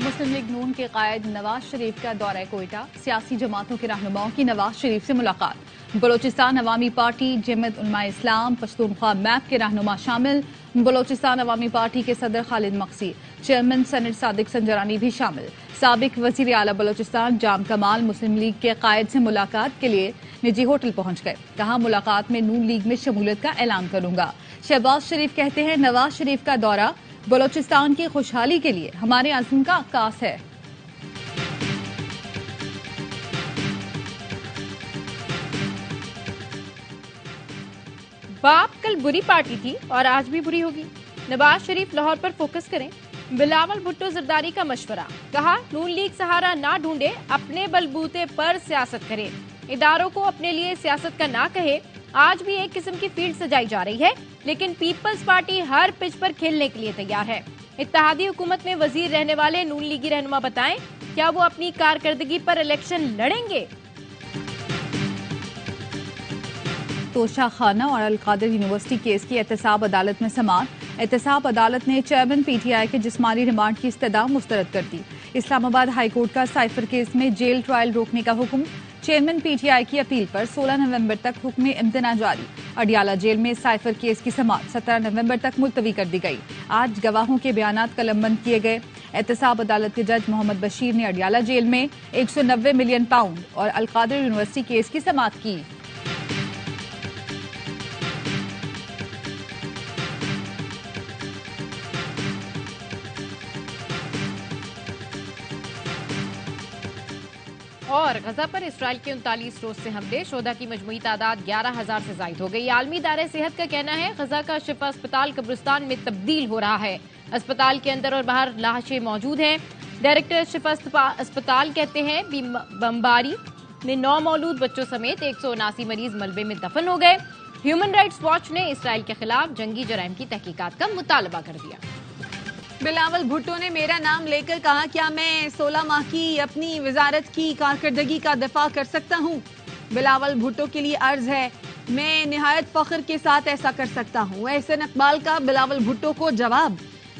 मुस्लिम league नून के कायद नवाज शरीफ का दौरा कोयटा, सियासी जमातों के रहनुमाओं की नवाज शरीफ से मुलाकात। बलोचिस्तान अवामी पार्टी, जमात उलमा इस्लाम, पश्तूनख्वा मैप के रहनुमा शामिल। बलोचिस्तान अवामी पार्टी के सदर खालिद मक्सी, चेयरमैन सेनेट सादिक संजरानी भी शामिल। साबिक वजीर आला बलोचिस्तान जाम कमाल मुस्लिम लीग के कायद से मुलाकात के लिए निजी होटल पहुंच गए। कहा, मुलाकात में नून लीग में शमूलियत का ऐलान करूंगा। शहबाज शरीफ कहते हैं, नवाज शरीफ का दौरा बलोचिस्तान की खुशहाली के लिए हमारे अज़्म का अक्कास है। बाप कल बुरी पार्टी थी और आज भी बुरी होगी। नवाज शरीफ लाहौर पर फोकस करें। बिलावल भुट्टो जरदारी का मशवरा। कहा, नून लीग सहारा ना ढूंढे, अपने बलबूते पर सियासत करे। इदारों को अपने लिए सियासत का ना कहे। आज भी एक किस्म की फील्ड सजाई जा रही है, लेकिन पीपल्स पार्टी हर पिच पर खेलने के लिए तैयार है। इत्तेहादी हुकूमत में वजीर रहने वाले नून लीगी रहनुमा बताएं, क्या वो अपनी कारकर्दगी पर इलेक्शन लड़ेंगे? तोशा खाना और अलकादिर यूनिवर्सिटी केस की एहतसाब अदालत में समाअत। एहतसाब अदालत ने चेयरमैन पीटीआई के जिस्मानी रिमांड की इस्तदा मुस्तरद कर दी। इस्लामाबाद हाईकोर्ट का साइफर केस में जेल ट्रायल रोकने का हुक्म। चेयरमैन पीटीआई की अपील पर 16 नवंबर तक हुक्म इम्तना जारी। अडियाला जेल में साइफर केस की समाअत 17 नवंबर तक मुलतवी कर दी गई। आज गवाहों के बयानात कलमबंद किए गए। एहतसाब अदालत के जज मोहम्मद बशीर ने अडियाला जेल में 190 मिलियन पाउंड और अलकादिर यूनिवर्सिटी केस की समाअत की। और गजा पर इसराइल के 39 रोज से हमले, शोधा की मजमूई तादाद 11,000 से जायद हो गई। आलमी इदारे सेहत का कहना है, गजा का शिफा अस्पताल कब्रिस्तान में तब्दील हो रहा है। अस्पताल के अंदर और बाहर लाशें मौजूद हैं। डायरेक्टर शिफा अस्पताल कहते हैं, बमबारी में 9 मौलूद बच्चों समेत 179 मरीज मलबे में दफन हो गए। ह्यूमन राइट्स वॉच ने इसराइल के खिलाफ जंगी जराइम की तहकीकात का मुतालबा कर दिया। बिलावल भुट्टो ने मेरा नाम लेकर कहा, क्या मैं 16 माह की अपनी वजारत की कारकर्दगी का दफा कर सकता हूँ? बिलावल भुट्टो के लिए अर्ज है, मैं निहायत फख्र के साथ ऐसा कर सकता हूँ। एहसन इकबाल का बिलावल भुट्टो को जवाब।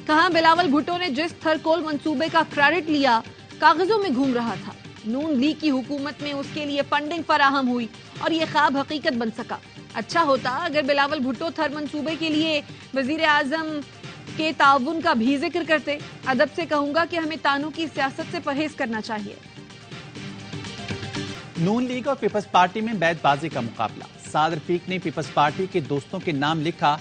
कहा, बिलावल भुट्टो ने जिस थरकोल मंसूबे का क्रेडिट लिया, कागजों में घूम रहा था। नून लीग की हुकूमत में उसके लिए फंडिंग फराहम हुई और ये ख्वाब हकीकत बन सका। अच्छा होता अगर बिलावल भुट्टो थर मंसूबे के लिए वजीर आजम के ताउन का भी जिक्र करते। अदब से कहूंगा कि हमें तानों की सियासत से परहेज करना चाहिए। नून लीग और पीपल्स पार्टी में बैतबाजी का मुकाबला। साद रफीक ने पीपल्स पार्टी के दोस्तों के नाम लिखा।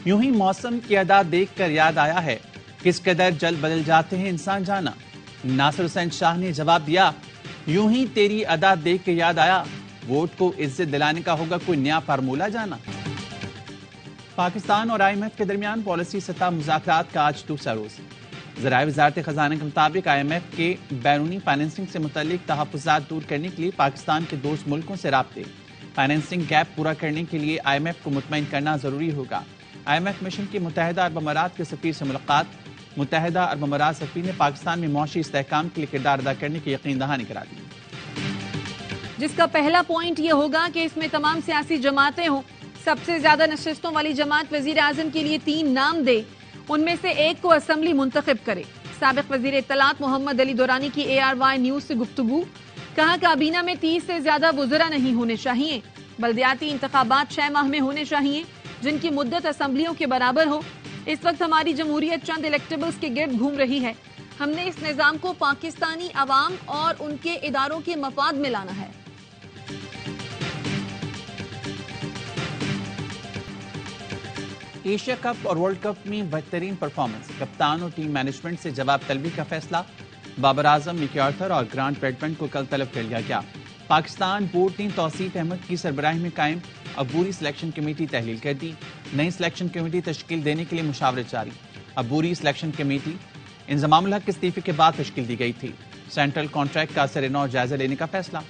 यूं ही मौसम की अदा देखकर याद आया है, किस कदर जल्द बदल जाते हैं इंसान जाना। नासिर हुसैन शाह ने जवाब दिया, यूं ही तेरी अदा देख के याद आया, वोट को इज्जत दिलाने का होगा कोई नया फार्मूला जाना। पाकिस्तान और IMF के दरमियान पॉलिसी सतह मुज़ाकरात का आज दूसरा रोज। ज़राए वज़ारत ख़ज़ाना के मुताबिक IMF के बैरूनी फाइनेंसिंग से मुतल्लिक तहफ़्फ़ुज़ात दूर करने के लिए पाकिस्तान के दोस्त मुल्कों से राब्ते। फाइनेंसिंग गैप पूरा करने के लिए IMF को मुतमईन करना जरूरी होगा। IMF मिशन की मुत्तहिदा अरब अमारात के सफ़ीर से मुलाकात। मुत्तहिदा अरब अमारात सफ़ीर ने पाकिस्तान में मौशी इस्तेहकाम के लिए किरदार अदा करने की यकीन दहानी करा दी, जिसका पहला पॉइंट ये होगा कि इसमें तमाम सियासी जमातें हों। सबसे ज्यादा नशिस्तों वाली जमात वजीर आजम के लिए 3 नाम दे, उनमें से एक को असम्बली मुंतखब करे। साबिक वजीर इत्तलात मोहम्मद अली दुरानी की ARY न्यूज से गुफ्तगू। कहा, काबीना में 30 से ज्यादा वुज़रा नहीं होने चाहिए। बल्दियाती इंतखाबात 6 माह में होने चाहिए, जिनकी मुद्दत असम्बलियों के बराबर हो। इस वक्त हमारी जमहूरियत चंद इलेक्टेबल्स के गिर्द घूम रही है। हमने इस निज़ाम को पाकिस्तानी अवाम और उनके इदारों के मफाद में लाना है। एशिया कप और वर्ल्ड कप में बेहतरीन परफॉर्मेंस, कप्तान और टीम मैनेजमेंट से जवाब तलबी का फैसला। बाबर आजम, मिकी आर्थर और ग्रांट ब्रैडमैन को कल तलब कर लिया गया। पाकिस्तान बोर्ड ने तौसीफ अहमद की सरबराही में कायम अबूरी सिलेक्शन कमेटी तहलील कर दी। नई सिलेक्शन कमेटी तश्कील देने के लिए मुशावरत जारी। अबूरी सिलेक्शन कमेटी इंजमामुल हक के इस्तीफे के बाद तश्कील दी गई थी। सेंट्रल कॉन्ट्रैक्ट का असर-ए-नौ जायजा लेने का फैसला।